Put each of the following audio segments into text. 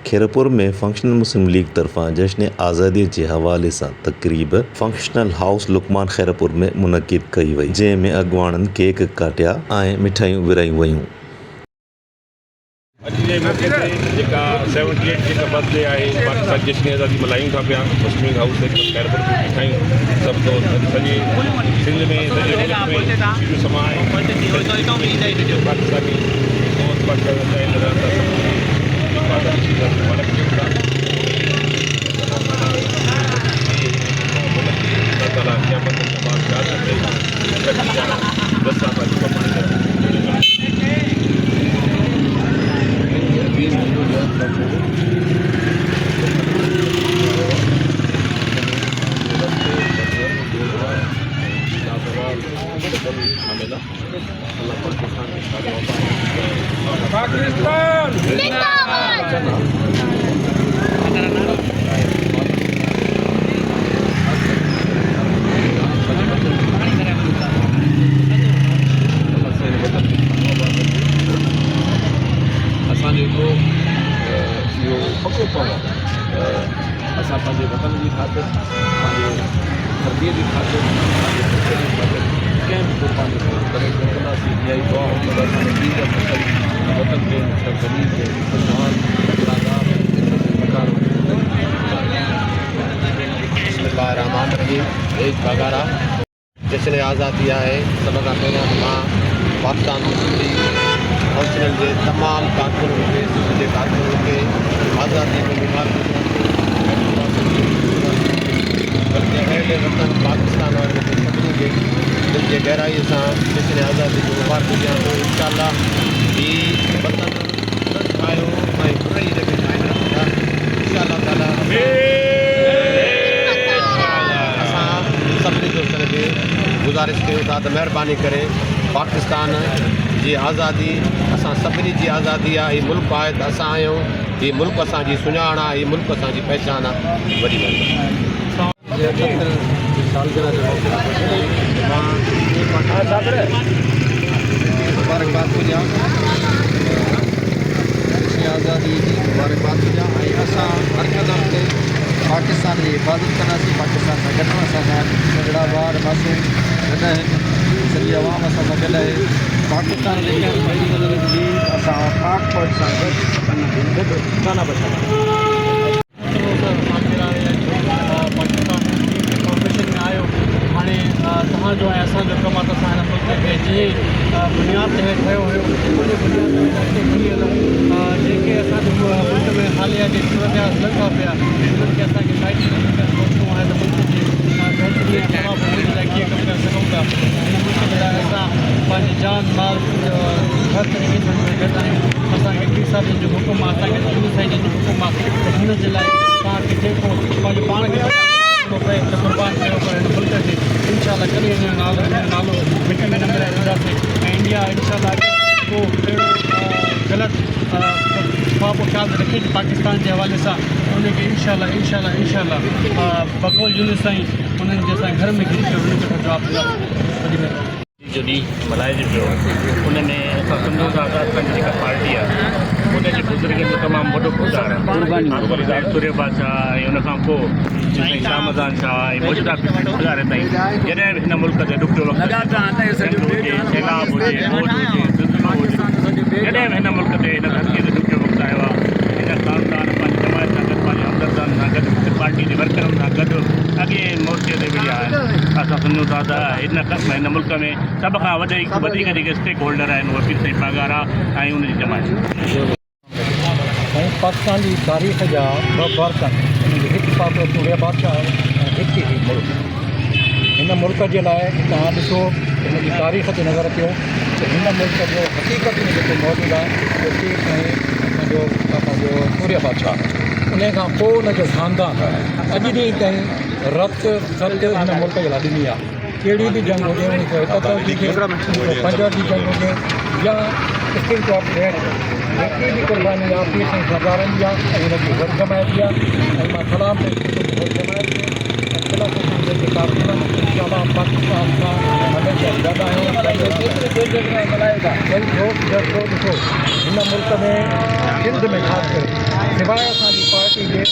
खैरपुर में फंक्शनल मुस्लिम लीग तरफ़ां जश्न आज़ादी जे हवाले सां तक़रीब फंक्शनल हाउस लुकमान खैरपुर में मुनक़िद कई वई, जंहिंमें अॻुवाणनि केक काटिया ऐं मिठाइयूं विरायूं वयूं। अॼु जे मौक़े ते जेका 78 जेका बर्थडे आहे पाकिस्तान जश्न आज़ादी मल्हायूं था पिया मुस्लिम हाउस खैरपुर में मिठाइयूं सभु तो सॼे सिंध में सॼे मुल्क में शीरो समाए पाकिस्तानी मौत पाकिस्तान चाहींदा रहंदा पको पव असां पंहिंजे वतन जी ख़ातिर पंहिंजे धरतीअ जी ख़ातिर कंहिं बि क़ुर्बानी करे कंदासीं। इहा ई दुआ असांजे ॾींहं जा फसल वतन ते ज़मीन ते रहमान रहीम एक बगारा जश्न आज़ादी आहे। सभ खां पहिरियों मां पाकिस्तान मुस्लिम लीग फंक्शनल जे तमामु कारकुननि खे सिंध जे कारकुननि खे आज़ादी में मुबारक बल्कि अहिड़े वतन पाकिस्तान वारनि खे सभिनी खे दिलि जे गहराईअ सां जश्न आज़ादी जो मुबारक ॾियां थो। इंशाअल्लाह हीउ वतन ठाहियो ऐं घणेई जॻह ठाहिनि रखंदा इंशाअल्लाह ताला। असां सभिनी दोस्तनि खे गुज़ारिश कयूं था त महिरबानी करे पाकिस्तान जी आज़ादी असां सभिनी जी आज़ादी आहे। हीउ मुल्क आहे त असां आहियूं, हीउ मुल्क असांजी सुञाण आहे, हीउ मुल्क असांजी पहचान आहे। वॾी महिरबानी। सालगिरह जे मौक़े ते मां मुबारकबाद हुजां, आज़ादी जी मुबारकबाद हुजां ऐं असां हर क़दम ते पाकिस्तान जी हिफ़ाज़त कंदासीं। पाकिस्तान सां गॾु असांजा नंढड़ा ॿार मासूम गॾु आहिनि, सॼी आवाम असां सां गॾु आहे। पाकिस्तान जे असां पाक फौज सां गॾु काना बचाईंदा। पाकिस्तान में आयो हाणे तव्हांजो ऐं असांजो कमु आहे त असां हिन मुल्क खे जंहिं बुनियाद ते ठहियो हुयो उन बुनियाद ते खणी हलूं। जेके असांजे मुल्क में हालिया जे सूरत लॻा पिया उन्हनि खे असांखे साइड सोचणो आहे त मुल्क जी बहितरी ऐं तमामु हुननि लाइ कीअं कमु करे सघूं था। हिन मुल्क जे लाइ असां पंहिंजी जान माल हर तरीक़े सां गॾु आहियूं। असांखे पीर साहिब जो हुकुम आहे, असांखे गुरू साईं जो हुकुम आहे त हिन जे लाइ तव्हांखे जेको पंहिंजो पाण खे पए त क़ुर्बान कयो पर हिन मुल्क खे इंशाअल्लाह कॾहिं हिन जो नालो मिटी में न मिलाए ॾींदासीं। ऐं इंडिया इंशाअल्लाह को अहिड़ो ग़लति ख़्वाब ख़्याल रखे थी पाकिस्तान जे हवाले सां उनखे इंशाअल्लाह बक़ौल यूनिस साईं उन्हनि जे असां घर में घिरी करे उनखे जवाबु ॾींदासीं। जो ॾींहुं मल्हाइजे पियो उन में असां सम्झूं था त असांजी जेका पार्टी आहे उनजे बुज़ुर्गनि जो तमामु वॾो किरदारु आहे। सूर्य बादशाह ऐं उनखां पोइ शाहमदान शाह ऐं मौजूदा गुज़ारे ताईं जॾहिं बि हिन मुल्क ते ॾुखियो वक़्तु हुजे, सैलाब हुजे, मौज हुजे, ज़ुल्म हुजे, जॾहिं बि हिन मुल्क ते हिन धरतीअ ते ॾुखियो वक़्तु आयो आहे हिन ख़ानदान पंहिंजी जमायत सां गॾु पंहिंजे हमदर्दनि सां गॾु पार्टी जे वर्करनि सां गॾु अॻे मोर्चे ते विया आहिनि। असां सम्झूं था त हिन मुल्क में सभ खां वधीक जेके स्टेक होल्डर आहिनि उहे पीर साईं पघारा ऐं उनजी जमायत। ऐं पाकिस्तान जी तारीख़ जा ॿ भारत आहिनि, हिकु पाक सूर्य बादशाह ऐं हिकु ई मुल्क। हिन मुल्क जे लाइ तव्हां ॾिसो हिन जी तारीख़ ते नज़र कयो त हिन मुल्क जो हक़ीक़त में जेको मौजूदु आहे उहो असांजो सूर्य बादशाह। उन खां पोइ उनजो ख़ानदान अॼु ॾींहुं ताईं रत सत हिन मुल्क जे लाइ ॾिनी आहे। कहिड़ी बि जंग हुजे 1971 जी हुजे 1965 जी जंग हुजे या स्टेट ऑफ डेट जेकी बि कुर्बानी आहे पीर साईं सरदारनि जी आहे ऐं हुनजी हर जमायत जी आहे। ऐं मां सलाम हर जमायत खे जेके कारकुन इंशाअल्लाह पाकिस्तान सां हमेशह गॾु आहियूं। मल्हाएगा ॾिसो हिन मुल्क में सिंध में ख़ासि करे सिवाय असांजी पार्टी जे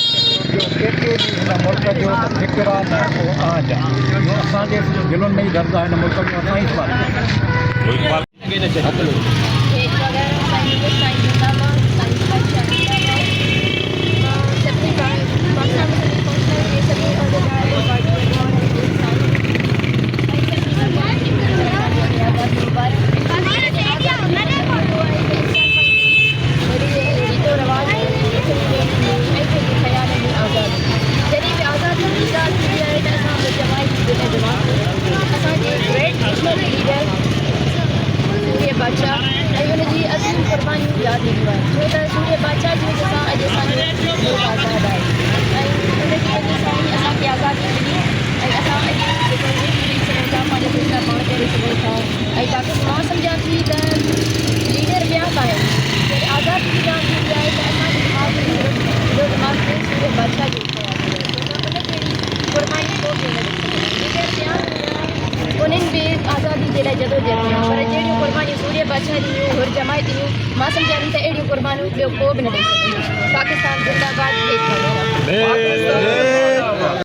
जो केतिरो बि हिन मुल्क जो हिकरान आहे उहो आज आहे जो असांजे दिलनि में ई दर्द आहे हिन मुल्क में असां ई सवाल केक वगैरह साइंस जिंदाबाद साइंस बच्चा जिंदाबाद सभी पाकिस्तान में फंक्शन ये सभी ऑर्गेनाइज सूर्य बादशाह ऐं हुनजी असली क़ुर्बानियूं यादि ईंदियूं आहिनि छो त सूर्य बादशाह जी वजह सां अॼु असांजो मुल्क आज़ादु आहे ऐं हुनजी वजह सां ई असांखे आज़ादी मिली ऐं असां अॼु जेको ॾेई सघूं था पंहिंजा फ़ैसिला पाण करे सघूं था ऐं ताकी मां सम्झां थी त लीडर ॿिया बि आहिनि जॾहिं आज़ादी जी ॻाल्हि थींदी आहे त असांजे दिमाग़ में सूर्य बादशाह जो क़ुर्बानी को बि न लीडर ॿिया उन्हनि बि आज़ादी जे लाइ जदोजहद कयूं पर जहिड़ियूं क़ुर्बानियूं सूर्य बादशाह जी हुयूं हुर जमायत हुयूं मां सम्झां थी त अहिड़ियूं क़ुर्बानियूं ॿियो को बि न ॾेई सघंदो पाकिस्तान जिंदाबाद